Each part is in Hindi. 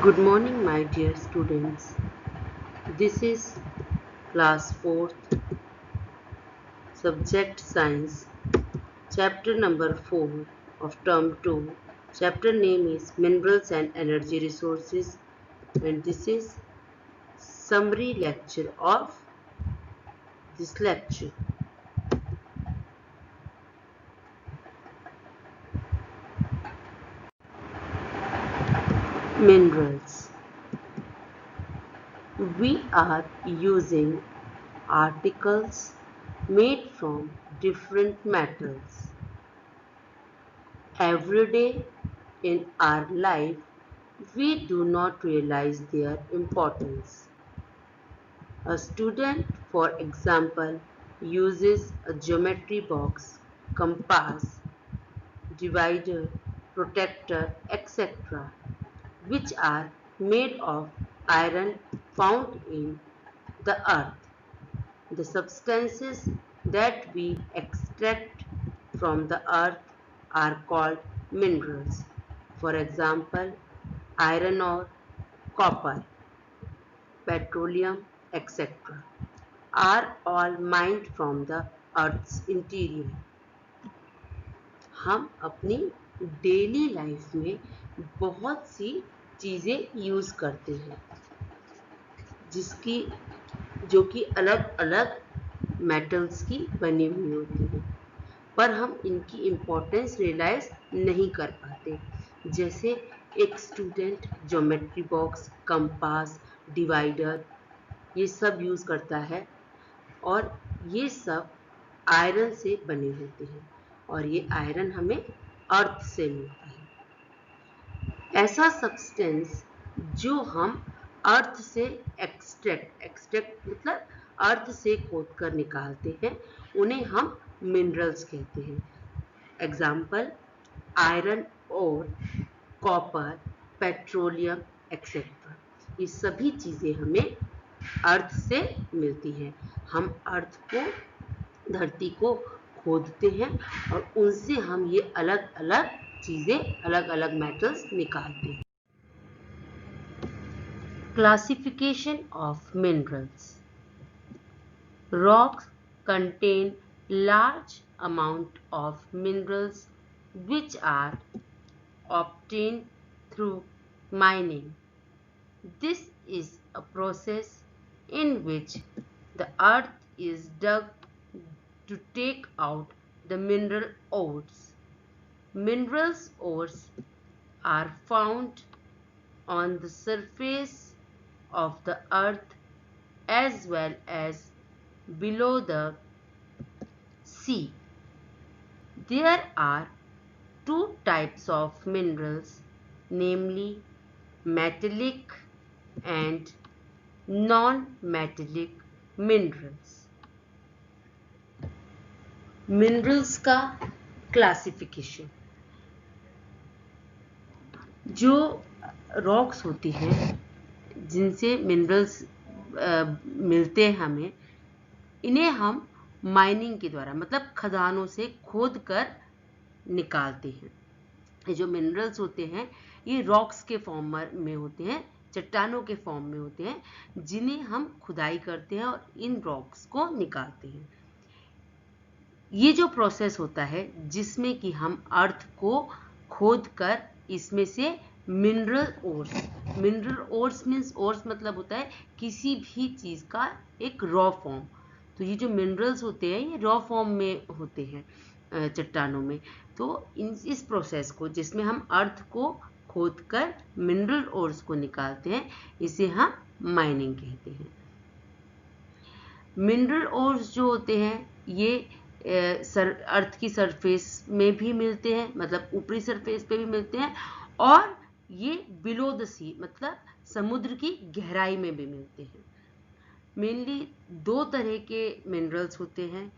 Good morning, my dear students. This is class 4th, subject science, chapter number 4 of term 2. Chapter name is Minerals and Energy Resources, and this is summary lecture of this lecture. Minerals. We are using articles made from different metals. Every day in our life, we do not realize their importance. A student, for example, uses a geometry box, compass, divider, protector, etc., which are made of iron found in the earth. The substances that we extract from the earth are called minerals. For example, iron ore, copper, petroleum, etc. are all mined from the earth's interior. हम अपनी डेली लाइफ में बहुत सी चीज़ें यूज़ करते हैं जिसकी जो कि अलग अलग मेटल्स की बनी हुई होती है, पर हम इनकी इम्पोर्टेंस रियलाइज़ नहीं कर पाते। जैसे एक student geometry box, compass, divider ये सब यूज़ करता है और ये सब आयरन से बने होते हैं और ये आयरन हमें अर्थ से मिलता है। ऐसा सब्सटेंस जो हम अर्थ से एक्सट्रैक्ट मतलब अर्थ से खोद कर निकालते हैं, उन्हें हम मिनरल्स कहते हैं। एग्जाम्पल आयरन और कॉपर, पेट्रोलियम एक्सेट्रा। ये सभी चीज़ें हमें अर्थ से मिलती हैं। हम अर्थ को, धरती को खोदते हैं और उनसे हम ये अलग अलग चीज़ें, अलग अलग मेटल्स निकालते हैं। Classification of minerals. Rocks contain large amount of minerals which are obtained through mining. This is a process in which the earth is dug to take out the mineral ores. Mineral ores are found on the surface of the earth as well as below the sea. There are two types of minerals, namely metallic and non-metallic minerals. Minerals का क्लासिफिकेशन। जो रॉक्स होती हैं जिनसे मिनरल्स मिलते हैं हमें, इन्हें हम माइनिंग के द्वारा मतलब खदानों से खोद कर निकालते हैं। ये जो मिनरल्स होते हैं ये रॉक्स के फॉर्म में होते हैं, चट्टानों के फॉर्म में होते हैं, जिन्हें हम खुदाई करते हैं और इन रॉक्स को निकालते हैं। ये जो प्रोसेस होता है जिसमें कि हम अर्थ को खोद कर इसमें से मिनरल ओर्स मीन्स ओर्स मतलब होता है किसी भी चीज़ का एक रॉ फॉर्म। तो ये जो मिनरल्स होते हैं ये रॉ फॉर्म में होते हैं चट्टानों में। तो इस प्रोसेस को जिसमें हम अर्थ को खोद कर मिनरल ओर्स को निकालते हैं, इसे हम माइनिंग कहते हैं। मिनरल ओर्स जो होते हैं ये अर्थ की सरफेस में भी मिलते हैं, मतलब ऊपरी सरफेस पे भी मिलते हैं, और ये बिलो द सी मतलब समुद्र की गहराई में भी मिलते हैं। मेनली दो तरह के मिनरल्स होते हैं,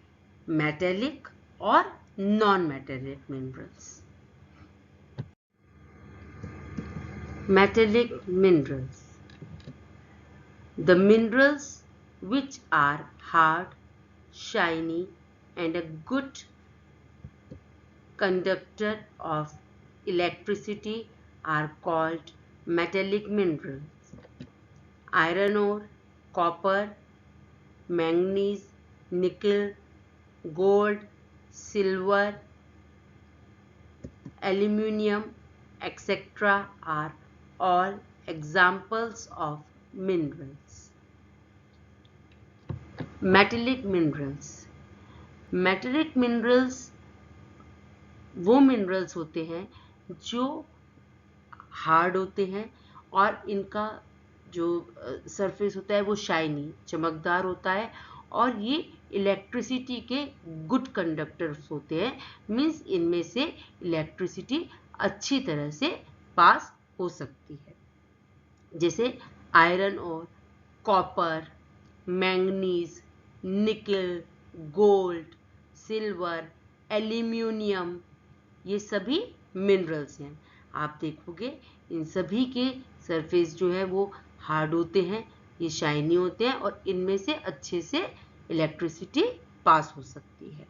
मेटेलिक और non metallic minerals. Metallic minerals, the minerals which are hard, shiny and a good conductor of electricity are called metallic minerals: iron ore, copper, manganese, nickel, gold, silver, aluminium, etc. are all examples of minerals. Metallic minerals. Metallic minerals वो मिनरल्स होते हैं जो हार्ड होते हैं और इनका जो सरफेस होता है वो शाइनी, चमकदार होता है, और ये इलेक्ट्रिसिटी के गुड कंडक्टर्स होते हैं। मीन्स इनमें से इलेक्ट्रिसिटी अच्छी तरह से पास हो सकती है। जैसे आयरन और कॉपर, मैंगनीज, निकल, गोल्ड, सिल्वर, एल्यूमिनियम, ये सभी मिनरल्स हैं। आप देखोगे इन सभी के सरफेस जो है वो हार्ड होते हैं, ये शाइनी होते हैं, और इनमें से अच्छे से इलेक्ट्रिसिटी पास हो सकती है।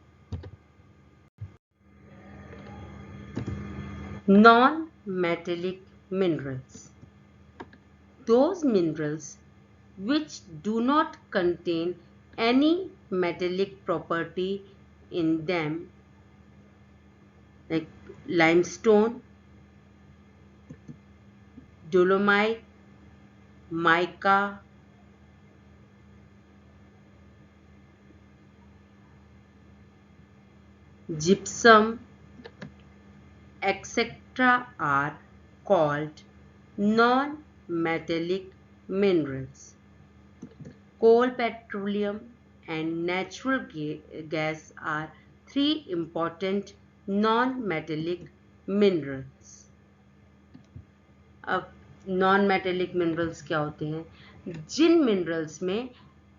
Non metallic minerals: those minerals which do not contain any metallic property in them, like limestone, dolomite, mica, gypsum, etc. are called non-metallic minerals. Coal, petroleum, and natural gas are three important non-metallic minerals. अब नॉन मेटेलिक मिनरल्स क्या होते हैं? जिन मिनरल्स में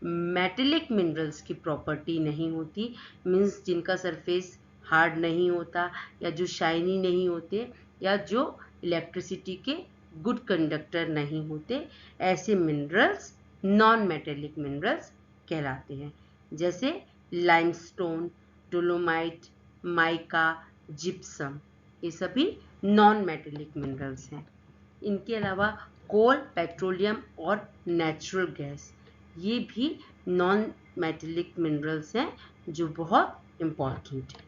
मेटेलिक मिनरल्स की प्रॉपर्टी नहीं होती, मीन्स जिनका सरफेस हार्ड नहीं होता, या जो शाइनी नहीं होते, या जो इलेक्ट्रिसिटी के गुड कंडक्टर नहीं होते, ऐसे मिनरल्स नॉन मेटेलिक मिनरल्स कहलाते हैं। जैसे लाइमस्टोन, डोलोमाइट, माइका, जिप्सम, ये सभी नॉन मेटेलिक मिनरल्स हैं। इनके अलावा कोल, पेट्रोलियम और नेचुरल गैस, ये भी नॉन मेटेलिक मिनरल्स हैं जो बहुत इम्पॉर्टेंट है।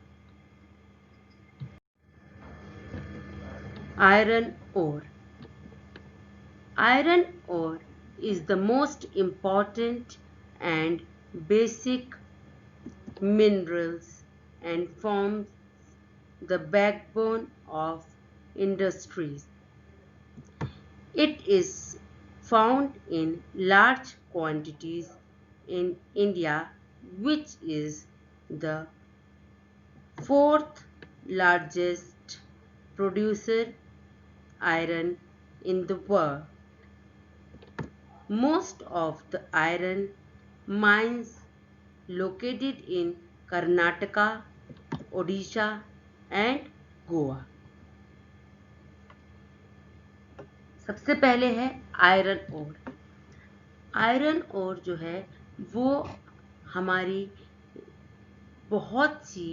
Iron ore. Iron ore is the most important and basic minerals and forms the backbone of industries. It is found in large quantities in India, which is the fourth largest producer iron in the world. Most of the iron mines located in Karnataka, Odisha and Goa. सबसे पहले है आयरन ओर. आयरन ओर जो है वो हमारी बहुत सी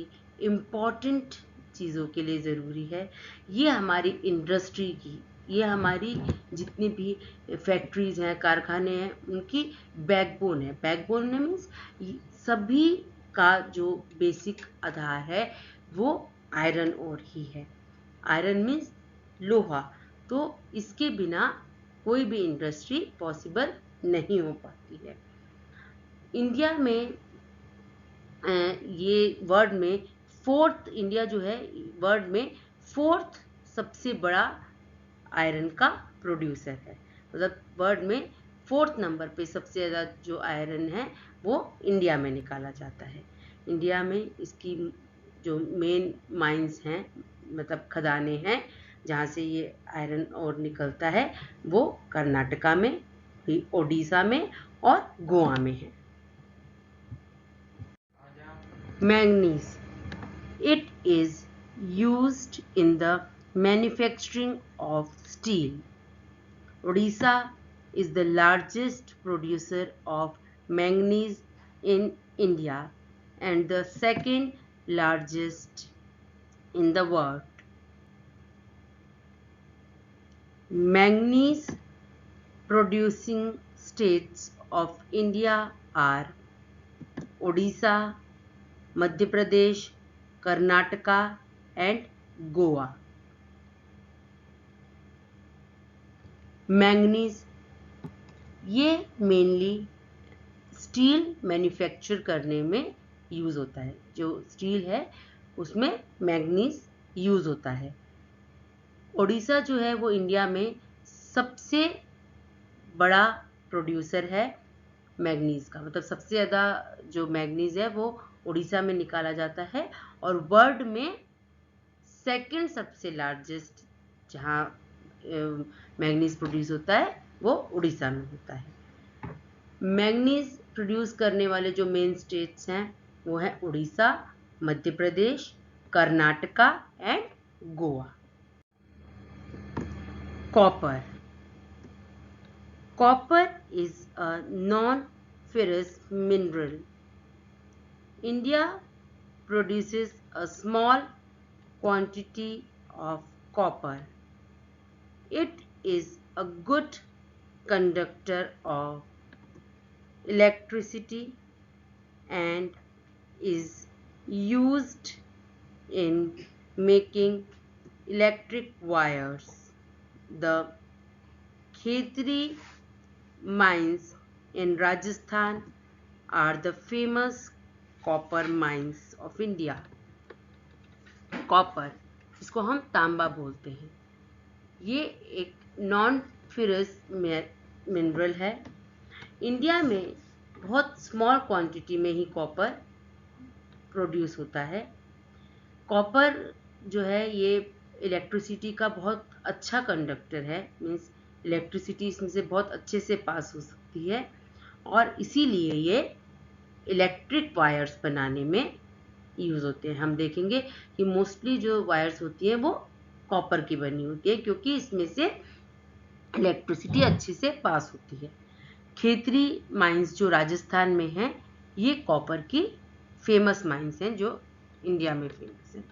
इम्पॉर्टेंट चीज़ों के लिए ज़रूरी है. ये हमारी इंडस्ट्री की, ये हमारी जितनी भी फैक्ट्रीज हैं, कारखाने हैं, उनकी बैकबोन है. बैकबोन मीन्स सभी का जो बेसिक आधार है वो आयरन ओर ही है. आयरन मीन्स लोहा. तो इसके बिना कोई भी इंडस्ट्री पॉसिबल नहीं हो पाती है. इंडिया में ये वर्ल्ड में फोर्थ, इंडिया जो है वर्ल्ड में फोर्थ सबसे बड़ा आयरन का प्रोड्यूसर है. मतलब वर्ल्ड में फोर्थ नंबर पे सबसे ज़्यादा जो आयरन है वो इंडिया में निकाला जाता है. इंडिया में इसकी जो मेन माइंस हैं, मतलब खदानें हैं जहाँ से ये आयरन और निकलता है, वो कर्नाटका में, ओडिशा में और गोवा में है. Manganese. It is used in the manufacturing of steel. Odisha is the largest producer of manganese in India and the second largest in the world. Manganese producing states of India are Odisha, Madhya Pradesh, Karnataka and Goa. Manganese ये मेनली स्टील मैन्युफैक्चर करने में यूज़ होता है। जो स्टील है उसमें मैंगनीज यूज़ होता है। ओडिशा जो है वो इंडिया में सबसे बड़ा प्रोड्यूसर है मैंगनीज का, मतलब सबसे ज़्यादा जो मैंगनीज है वो उड़ीसा में निकाला जाता है, और वर्ल्ड में सेकंड सबसे लार्जेस्ट जहाँ मैंगनीज प्रोड्यूस होता है वो उड़ीसा में होता है। मैंगनीज प्रोड्यूस करने वाले जो मेन स्टेट्स हैं वो है Orissa, Madhya Pradesh, Karnataka and Goa. Copper Copper is a non-ferrous mineral. India produces a small quantity of copper. It is a good conductor of electricity and is used in making electric wires. The Khetri mines in Rajasthan are the famous copper mines of India. Copper, इसको हम तांबा बोलते हैं, ये एक नॉन फेरस मिनरल है। इंडिया में बहुत स्मॉल क्वांटिटी में ही कॉपर प्रोड्यूस होता है। कॉपर जो है ये इलेक्ट्रिसिटी का बहुत अच्छा कंडक्टर है, मीन्स इलेक्ट्रिसिटी इसमें से बहुत अच्छे से पास हो सकती है, और इसीलिए ये इलेक्ट्रिक वायर्स बनाने में यूज़ होते हैं। हम देखेंगे कि मोस्टली जो वायर्स होती हैं वो कॉपर की बनी होती है, क्योंकि इसमें से इलेक्ट्रिसिटी अच्छे से पास होती है। खेतरी माइंस जो राजस्थान में हैं, ये कॉपर की फेमस माइंस हैं जो इंडिया में फेमस हैं।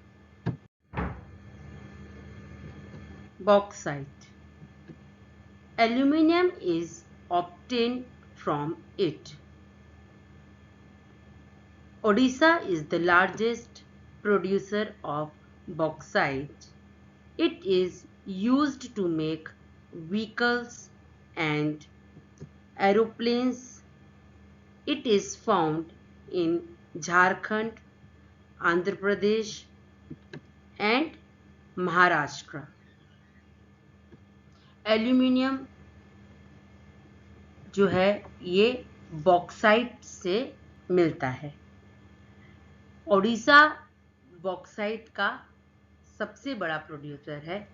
Bauxite, Aluminium is obtained from it. Odisha is the largest producer of bauxite. It is used to make vehicles and aeroplanes. It is found in Jharkhand, Andhra Pradesh and Maharashtra. Aluminium जो है ये बॉक्साइट से मिलता है। ओडिशा बॉक्साइट का सबसे बड़ा प्रोड्यूसर है,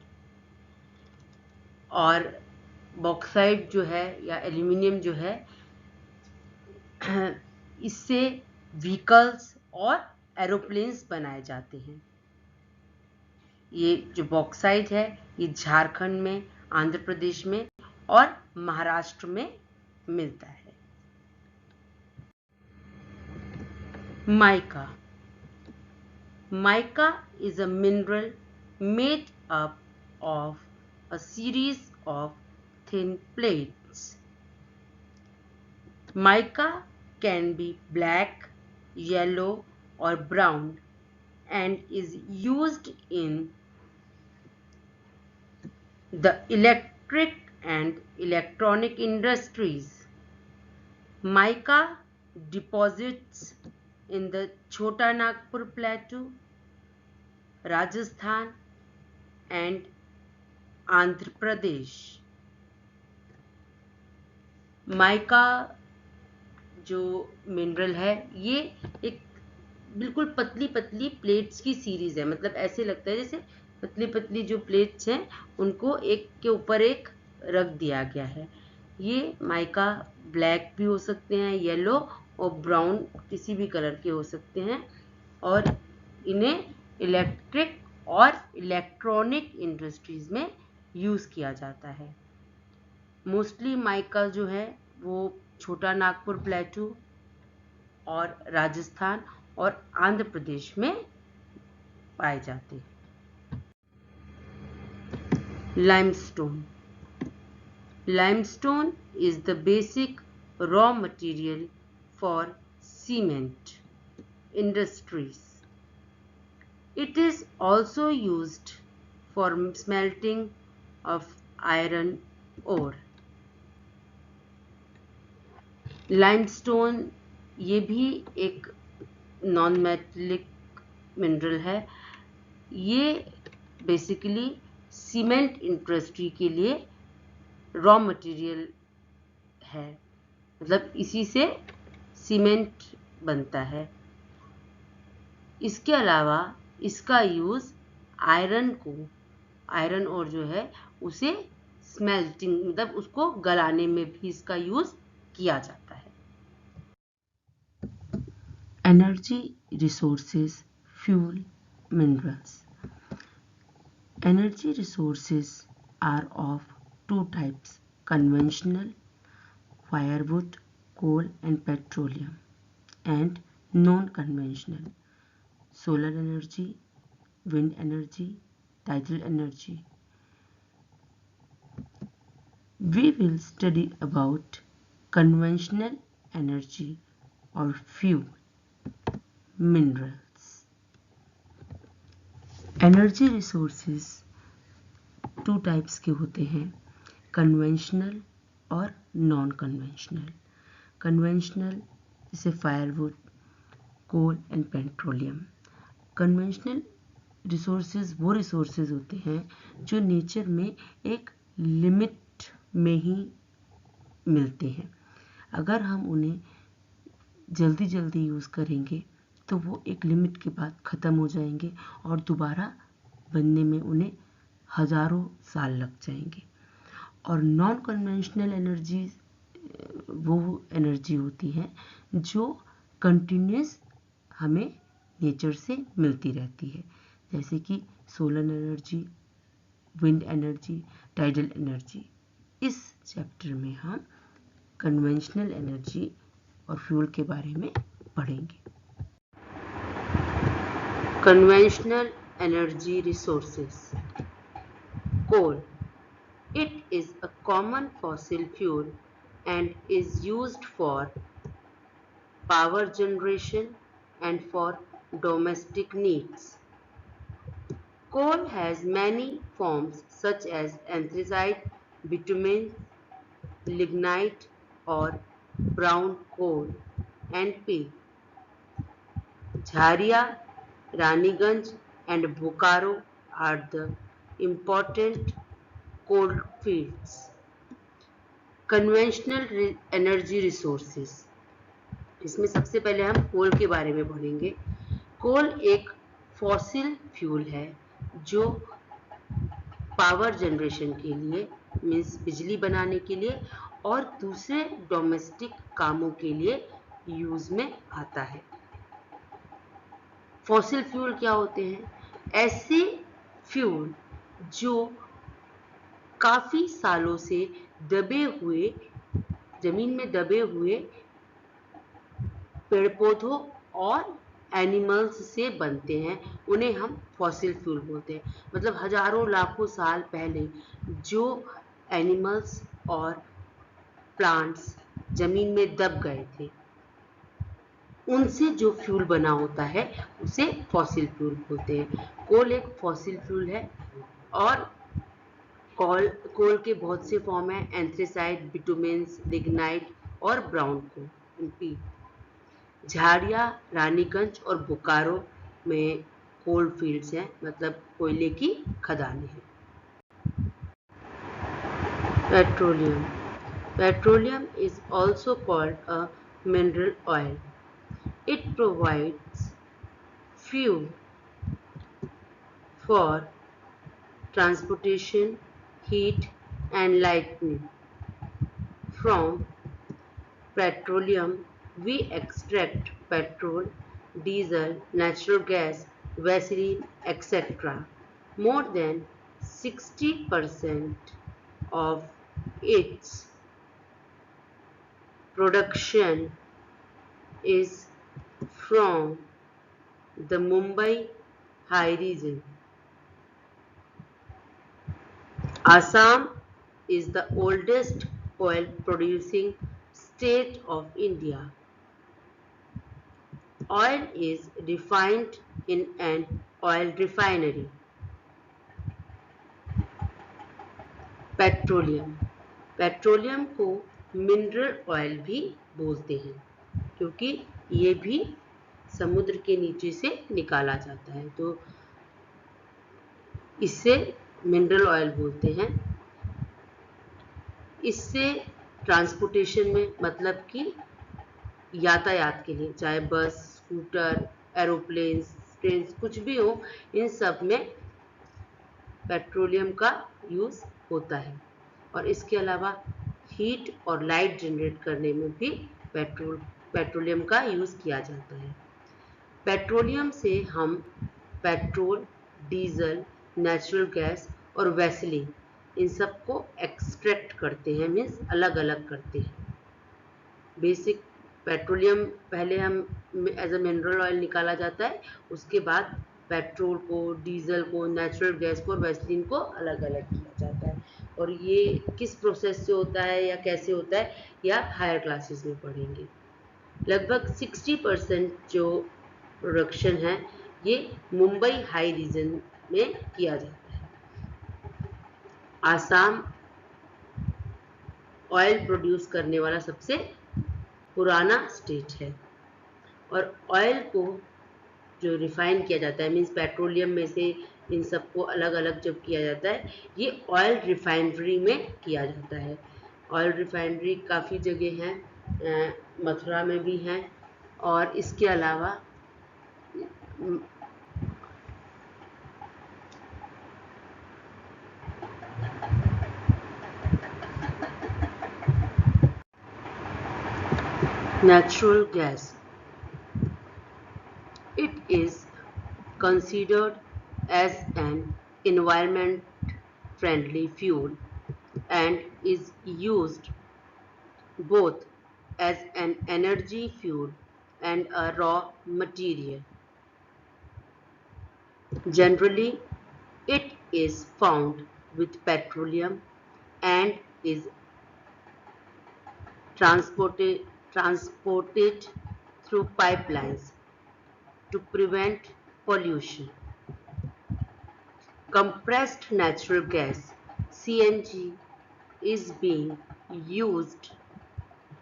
और बॉक्साइट जो है या एल्यूमिनियम जो है इससे व्हीकल्स और एरोप्लेन्स बनाए जाते हैं। ये जो बॉक्साइट है ये झारखंड में, आंध्र प्रदेश में और महाराष्ट्र में मिलता है। Mica, mica is a mineral made up of a series of thin plates. Mica can be black, yellow or brown and is used in the electric and electronic industries. Mica deposits in the Chota Nagpur Plateau, Rajasthan and Andhra Pradesh. Mica जो मिनरल है ये एक बिल्कुल पतली पतली प्लेट्स की सीरीज है, मतलब ऐसे लगता है जैसे पतली पतली जो प्लेट्स हैं उनको एक के ऊपर एक रख दिया गया है। ये माइका ब्लैक भी हो सकते हैं, येलो और ब्राउन किसी भी कलर के हो सकते हैं, और इन्हें इलेक्ट्रिक और इलेक्ट्रॉनिक इंडस्ट्रीज में यूज़ किया जाता है। मोस्टली माइका जो है वो छोटा नागपुर प्लेटू और राजस्थान और आंध्र प्रदेश में पाए जाते हैं। Limestone, Limestone is the basic raw material for cement industries. It is also used for smelting of iron ore. Limestone ये भी एक नॉन मेटेलिक मिनरल है। ये बेसिकली सीमेंट इंडस्ट्री के लिए रॉ मटेरियल है, मतलब इसी से सीमेंट बनता है। इसके अलावा इसका यूज़ आयरन और जो है उसे स्मेल्टिंग, मतलब उसको गलाने में भी इसका यूज़ किया जाता है। Energy resources, fuel, minerals. Energy resources are of two types: conventional, firewood, coal and petroleum, and non-conventional, solar energy, wind energy, tidal energy. We will study about conventional energy or fuel, minerals. Energy resources two types के होते हैं, कन्वेंशनल और नॉन कन्वेंशनल। कन्वेंशनल जैसे firewood, coal and petroleum. Conventional resources वो रिसोर्सेज होते हैं जो नेचर में एक लिमिट में ही मिलते हैं। अगर हम उन्हें जल्दी जल्दी यूज़ करेंगे तो वो एक लिमिट के बाद ख़त्म हो जाएंगे और दोबारा बनने में उन्हें हज़ारों साल लग जाएंगे। और नॉन कन्वेंशनल एनर्जी वो एनर्जी होती है जो कंटिन्यूस हमें नेचर से मिलती रहती है, जैसे कि solar energy, wind energy, tidal energy. इस चैप्टर में हम कन्वेंशनल एनर्जी और फ्यूल के बारे में पढ़ेंगे। Conventional energy resources. Coal. It is a common fossil fuel and is used for power generation and for domestic needs. Coal has many forms such as anthracite, bitumen, lignite or brown coal and peat. Jharia, Raniganj and Bokaro are the important coal fields. Conventional energy resources, इसमें सबसे पहले हम कोल के बारे में पढ़ेंगे। कोल एक फॉसिल फ्यूल है जो पावर जनरेशन के लिए, मीन्स बिजली बनाने के लिए और दूसरे डोमेस्टिक कामों के लिए यूज में आता है। फॉसिल फ्यूल क्या होते हैं? ऐसे फ्यूल जो काफी सालों से दबे हुए, जमीन में दबे हुए पेड़ पौधों और एनिमल्स से बनते हैं, उन्हें हम फॉसिल फ्यूल बोलते हैं। मतलब हजारों लाखों साल पहले जो एनिमल्स और प्लांट्स जमीन में दब गए थे, उनसे जो फ्यूल बना होता है उसे फॉसिल फ्यूल बोलते हैं। कोल एक फॉसिल फ्यूल है और कोल के बहुत से फॉर्म हैं: एंथ्रेसाइट, बिटुमेन्स, लिग्नाइट और ब्राउन कोल। झाड़िया, रानीगंज और बोकारो में कोल फील्ड्स हैं, मतलब कोयले की खदानें हैं। Petroleum. Petroleum is also called a mineral oil. It provides fuel for transportation, heat and lighting. From petroleum, we extract petrol, diesel, natural gas, gasoline, etc. More than 60% of its production is from the Mumbai high region. Assam is the oldest oil producing state of India? Oil is refined in an oil refinery. Petroleum, petroleum को मिनरल ऑयल भी बोलते हैं क्योंकि ये भी समुद्र के नीचे से निकाला जाता है, तो इससे मिनरल ऑयल बोलते हैं। इससे ट्रांसपोर्टेशन में, मतलब कि यातायात के लिए, चाहे बस, स्कूटर, एरोप्लेन्स, ट्रेन, कुछ भी हो, इन सब में पेट्रोलियम का यूज़ होता है। और इसके अलावा हीट और लाइट जनरेट करने में भी पेट्रोलियम का यूज़ किया जाता है। पेट्रोलियम से हम पेट्रोल, डीजल, नेचुरल गैस और वैसलीन, इन सब को एक्सट्रैक्ट करते हैं, मीन्स अलग अलग करते हैं। बेसिक पेट्रोलियम पहले हम एज अ मिनरल ऑयल निकाला जाता है, उसके बाद पेट्रोल को, डीजल को, नेचुरल गैस को और वैसलीन को अलग अलग किया जाता है। और ये किस प्रोसेस से होता है या कैसे होता है, ये आप हायर क्लासेस में पढ़ेंगे। लगभग 60% जो प्रोडक्शन है ये मुंबई हाई रीजन में किया जाता है। आसाम ऑयल प्रोड्यूस करने वाला सबसे पुराना स्टेट है। और ऑयल को जो रिफाइन किया जाता है, मीन्स पेट्रोलियम में से इन सबको अलग अलग जब किया जाता है, ये ऑयल रिफाइनरी में किया जाता है। ऑयल रिफाइनरी काफ़ी जगह हैं, मथुरा में भी हैं, और इसके अलावा natural gas, it is considered as an environment friendly fuel and is used both as an energy fuel and a raw material. Generally, it is found with petroleum and is transported through pipelines to prevent pollution. Compressed natural gas (CNG) is being used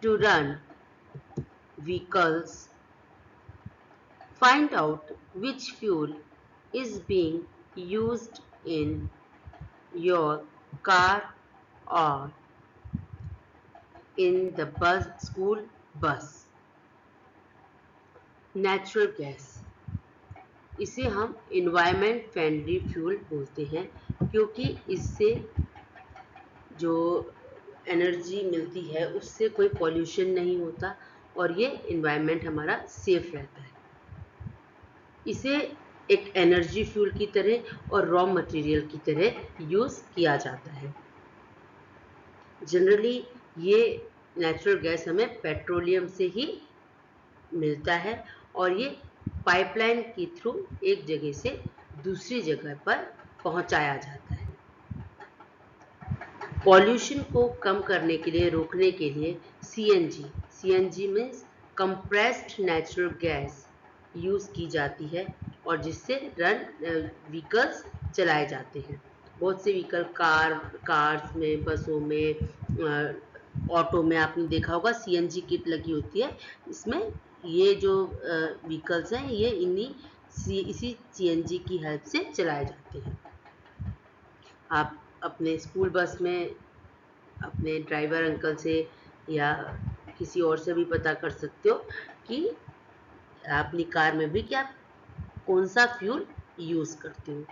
to run vehicles. Find out which fuel is being used in your car or in the school bus. Natural gas, इसे हम इन्वायरमेंट फ्रेंडली फ्यूल बोलते हैं क्योंकि इससे जो एनर्जी मिलती है उससे कोई पॉल्यूशन नहीं होता और ये इन्वायरमेंट हमारा सेफ रहता है। इसे एक एनर्जी फ्यूल की तरह और रॉ मटेरियल की तरह यूज़ किया जाता है। जनरली ये नेचुरल गैस हमें पेट्रोलियम से ही मिलता है और ये पाइपलाइन के थ्रू एक जगह से दूसरी जगह पर पहुंचाया जाता है। पॉल्यूशन को कम करने के लिए, रोकने के लिए CNG means compressed natural gas use की जाती है और जिससे व्हीकल्स चलाए जाते हैं। बहुत से व्हीकल कार्स में, बसों में, ऑटो में आपने देखा होगा सीएनजी किट लगी होती है। इसमें ये जो व्हीकल्स हैं ये इसी सीएनजी की हेल्प से चलाए जाते हैं। आप अपने स्कूल बस में अपने ड्राइवर अंकल से या किसी और से भी पता कर सकते हो कि अपनी कार में भी क्या कौन सा फ्यूल यूज़ करते हो,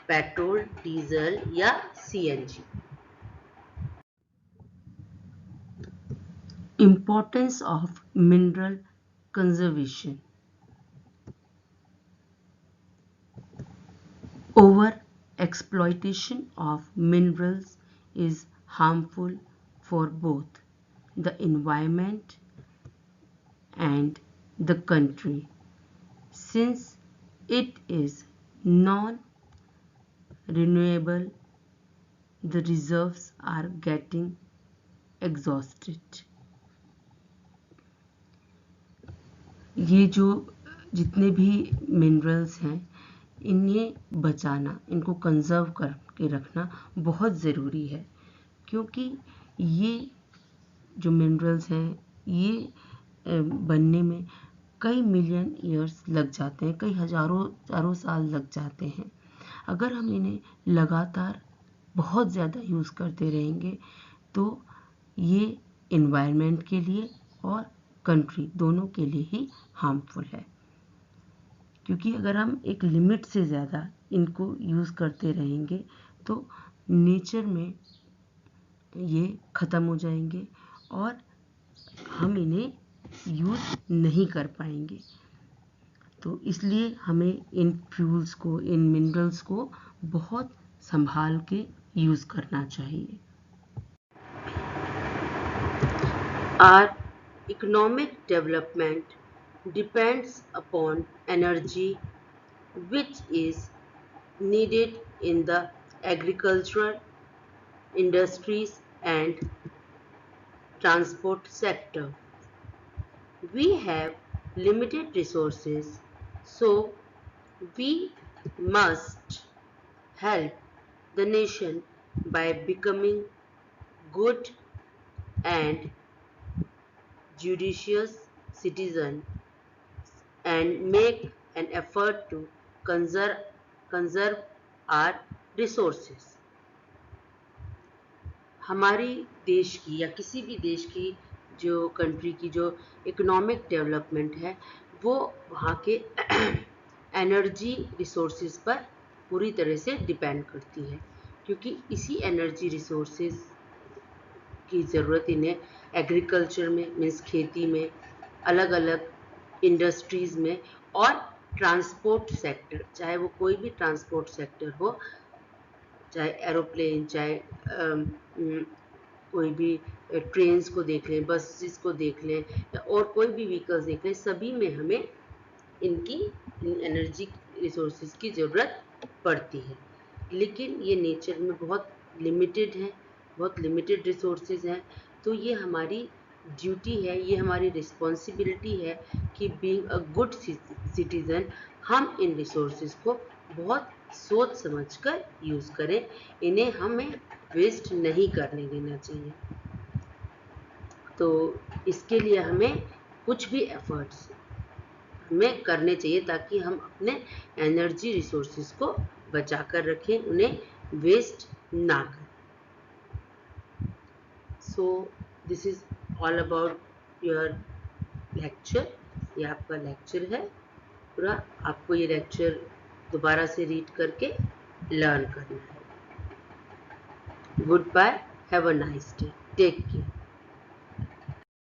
पेट्रोल, डीजल या CNG. Importance of mineral conservation. Over exploitation of minerals is harmful for both the environment and the country, since it is non-renewable the reserves are getting exhausted. ये जो जितने भी मिनरल्स हैं इन्हें बचाना, इनको कंजर्व करके रखना बहुत ज़रूरी है, क्योंकि ये जो मिनरल्स हैं ये बनने में कई मिलियन ईयर्स लग जाते हैं, कई हजारों साल लग जाते हैं। अगर हम इन्हें लगातार बहुत ज़्यादा यूज़ करते रहेंगे तो ये इन्वायरमेंट के लिए और कंट्री दोनों के लिए ही हार्मफुल है, क्योंकि अगर हम एक लिमिट से ज़्यादा इनको यूज़ करते रहेंगे तो नेचर में ये ख़त्म हो जाएंगे और हम इन्हें यूज़ नहीं कर पाएंगे। तो इसलिए हमें इन फ्यूल्स को, इन मिनरल्स को बहुत संभाल के यूज़ करना चाहिए। Our economic development depends upon energy which is needed in the agricultural, industries and transport sector. We have limited resources, so we must help the nation by becoming good and judicious citizen and make an effort to conserve our resources. हमारी देश की या किसी भी देश की जो कंट्री की जो इकोनॉमिक डेवलपमेंट है वो वहाँ के एनर्जी रिसोर्सेज पर पूरी तरह से डिपेंड करती है, क्योंकि इसी एनर्जी रिसोर्सेज की ज़रूरत इन्हें एग्रीकल्चर में, मीन्स खेती में, अलग अलग इंडस्ट्रीज़ में और ट्रांसपोर्ट सेक्टर, चाहे वो कोई भी ट्रांसपोर्ट सेक्टर हो, चाहे एरोप्लेन, चाहे कोई भी ट्रेन्स को देख लें, बसेस को देख लें या और कोई भी व्हीकल्स देख लें, सभी में हमें इन एनर्जी रिसोर्सेज की ज़रूरत पड़ती है। लेकिन ये नेचर में बहुत लिमिटेड है, बहुत लिमिटेड रिसोर्सेज हैं, तो ये हमारी ड्यूटी है, ये हमारी रिस्पॉन्सिबिलिटी है कि बीइंग अ गुड सिटीज़न हम इन रिसोर्सेज को बहुत सोच समझकर यूज़ करें, इन्हें हमें वेस्ट नहीं करने देना चाहिए। तो इसके लिए हमें कुछ भी एफर्ट्स हमें करने चाहिए ताकि हम अपने एनर्जी रिसोर्सेज को बचा कर रखें, उन्हें वेस्ट ना करें। So this is all about your lecture. ये आपका लेक्चर है पूरा, आपको ये लेक्चर दोबारा से रीड करके लर्न करना है। Goodbye, have a nice day, take care.